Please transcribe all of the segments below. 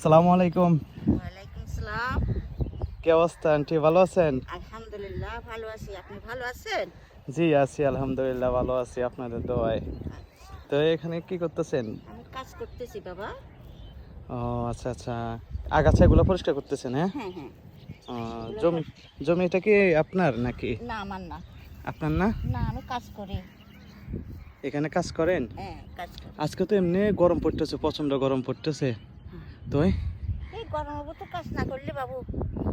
আসসালামু আলাইকুম। ওয়ালাইকুম আসসালাম। কি অবস্থা আন্টি, ভালো আছেন? আলহামদুলিল্লাহ ভালো আছি। আপনি ভালো আছেন? জি আছি, আলহামদুলিল্লাহ ভালো আছি আপনাদের দোয়ায়। তো এখানে কি করতেছেন? আমি কাজ করতেছি বাবা। ও আচ্ছা আচ্ছা, আগাছাগুলো পরিষ্কার করতেছেন? হ্যাঁ। হ্যাঁ হ্যাঁ। জমি জমিটা কি আপনার নাকি? না আমার না। আপনার না? না আমি কাজ করি। এখানে কাজ করেন? হ্যাঁ কাজ করি। আজকে তো এমনি গরম পড়তেছে, প্রচন্ড গরম পড়তেছে। তো এই গরম হবো তো কাজ না করলে বাবু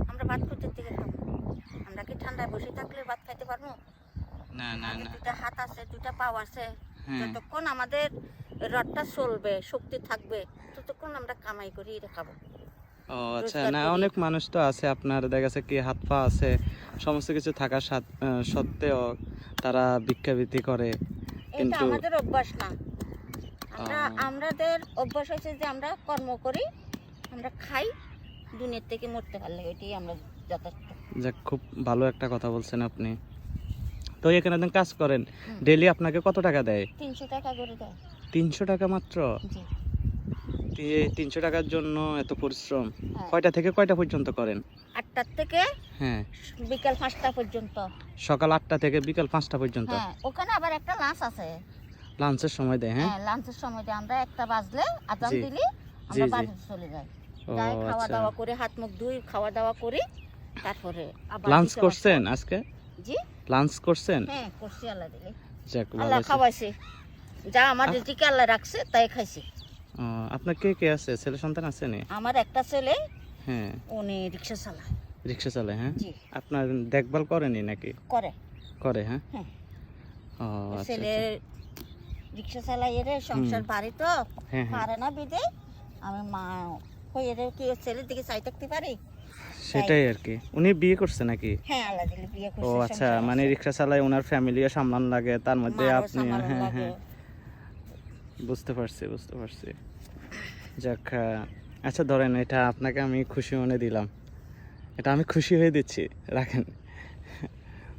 আমরা ভাত করতে থেকে খাবো। আমরা কি ঠান্ডায় বসে থাকলে ভাত খাইতে পারবো? না না আমাদের না। দুটা হাত আছে, দুটা পাও আছে। হ্যাঁ। যতক্ষণ আমাদের রডটা চলবে, শক্তি থাকবে, ততক্ষণ আমরা কামাই করি খাবো। ও আচ্ছা, রোজগার না করি। অনেক মানুষ তো আছে আপনার দেখা গেছে কি হাত পা আছে, সমস্ত কিছু থাকা সত্ত্বেও তারা ভিক্ষাবৃত্তি করে, এটা কিন্তু আমাদের অভ্যাস না। আহ, আমাদের অভ্যাস হয়েছে যে আমরা কর্ম করি, আমরা খাই, দুনিয়ার থেকে মরতে পারলে এটাই আমরা যথেষ্ট। যাক, খুব ভালো একটা কথা বলছেন আপনি। তো এখানে যখন কাজ করেন, হুম। ডেইলি আপনাকে কত টাকা দেয়? 300 টাকা করে দেয়। 300 টাকা মাত্র? জি। 300 টাকার জন্য এত পরিশ্রম? হ্যাঁ। কয়টা থেকে কয়টা পর্যন্ত করেন? 8টার থেকে হ্যাঁ, বিকাল 5টা পর্যন্ত। সকাল 8টা থেকে বিকাল 5টা পর্যন্ত? হ্যাঁ, ওখানে আবার একটা লাঞ্চ আছে। লাঞ্চের সময় দেয়? হ্যাঁ। হ্যাঁ, লাঞ্চের সময় আমরা 1টা বাজলে আজান জি। দিলে জি আমরা জি। বাড়ি চলে যাই। ও যাই খাওয়া আচ্ছা, দাওয়া করে হাত মুখ ধুই, খাওয়া দাওয়া করি, তারপরে আবার লাঞ্চ বিকেল করছেন আসবো। আজকে? জি। লাঞ্চ করছেন? হ্যাঁ করছি, আল্লাহ দিলে। যাক, ভালো আল্লাহ আছে। খাওয়াইছে, যা আমার রিজিকে আল্লাহ রাখছে তাই খাইছি। আপনার কে কে আছে? ছেলে সন্তান আছে নি? আমার একটা ছেলে, হ্যাঁ। উনি রিক্সা চালায়। রিক্সা চালায়? হ্যাঁ। জি। আপনার দেখভাল করেনি নাকি? করে। করে? হ্যাঁ। হ্যাঁ। ও আচ্ছা ছেলে আচ্ছা। রিক্সা চালাই, এর সংসার বাড়ি তো হ্যাঁ হ্যাঁ, পারে না বিদে আমি মা হয়ে এর কি ছেলের দিকে চাই থাকতে পারি। সেটাই আর কি। উনি বিয়ে করছে নাকি? হ্যাঁ আল্লাহ দিলে বিয়ে ও করছে। আচ্ছা, মানে রিক্সা চালায়, ওনার ফ্যামিলিও সামলান লাগে, তার মধ্যে আপনি? হ্যাঁ হ্যাঁ, বুঝতে পারছি বুঝতে পারছি। যাক, আচ্ছা ধরেন এটা আপনাকে আমি খুশি মনে দিলাম, এটা আমি খুশি হয়ে দিচ্ছি, রাখেন।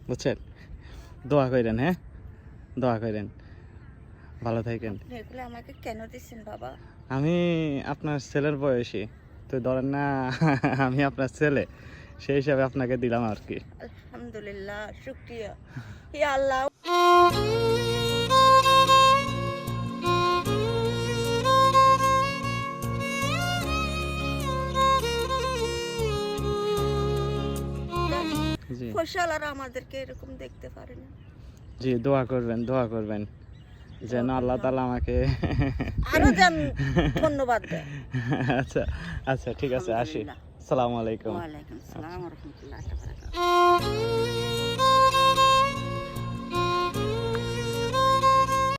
বুঝছেন? দোয়া করেন, হ্যাঁ দোয়া করেন, ভালো থাকেন। এগুলো আমাকে কেন দিচ্ছেন বাবা? আমি আপনার ছেলের বয়সী, তো ধরেন না আমি আপনার ছেলে, সেই হিসাবে আপনাকে দিলাম আর কি। আলহামদুলিল্লাহ, শুকরিয়া। ইয়া আল্লাহ। জি ফসলারা আমাদেরকে এরকম দেখতে পারে না। জি, দোয়া করবেন, দোয়া করবেন যেন আল্লাহ তাআলা আমাকে আরো যেন ধন্যবাদ দেয়। আচ্ছা আচ্ছা, ঠিক আছে, আসি। আলহামদুলিল্লাহ। আসসালামু আলাইকুম। ওয়ালাইকুম আসসালাম ওয়া রাহমাতুল্লাহি ওয়া বারাকাতুহু।